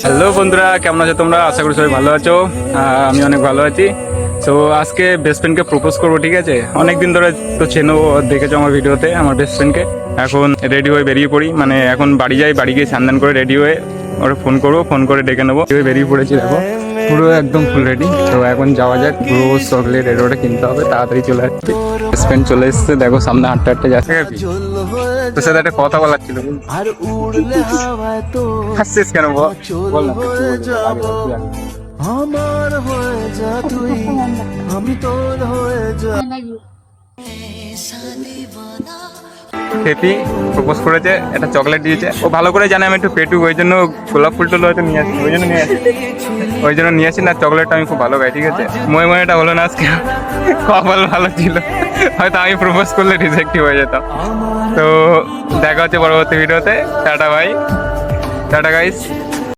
Hello বন্ধুরা, কেমন আছো তোমরা? আশা করি সবাই ভালো আছো। আমি অনেক ভালো আছি। তো আজকে বেস্ট ফ্রেন্ডকে প্রপোজ করবো, ঠিক আছে? অনেকদিন ধরে তো চেনো, দেখেছো আমার ভিডিওতে আমার বেস্ট ফ্রেন্ডকে। এখন রেডি হয়ে বেরিয়ে পড়ি, মানে এখন বাড়ি যাই, বাড়ি গিয়ে স্নান করে রেডি হয়ে ওরা ফোন করবো, ফোন করে ডেকে নেবো। বেরিয়ে পড়েছি, দেখো পুরো একদম ফুল রেডি। তো এখন যাওয়া যাক, রোজ চকলেট এরোটা কিনতে হবে, তাড়াতাড়ি চলে আসছে। বেস্ট ফ্রেন্ড চলে এসছে, দেখো সামনে হাঁটতে হাঁটতে যাচ্ছে। তোর সাথে একটা কথা বলার ছিল। হাসছিস কেন? বল না। আমার হয়ে যা তুই, আমি তোর হয়ে যা। হেপি প্রপোজ করেছে, একটা চকলেট দিয়েছে। ও ভালো করে জানে আমি একটু পেটুক, ওই জন্য গোলাপ ফুল টুল হয়তো নিয়ে আসি, ওই জন্য নিয়ে আসি না। চকলেটটা আমি খুব ভালো খাই, ঠিক আছে? ময়টা হলো না আজকে, কপাল ভালো ছিল। হয়তো আমি প্রপোজ করলে রিজেক্টিভ হয়ে যেতাম। তো দেখা হচ্ছে পরবর্তী ভিডিওতে। টাটা ভাই, টাটা গাইস।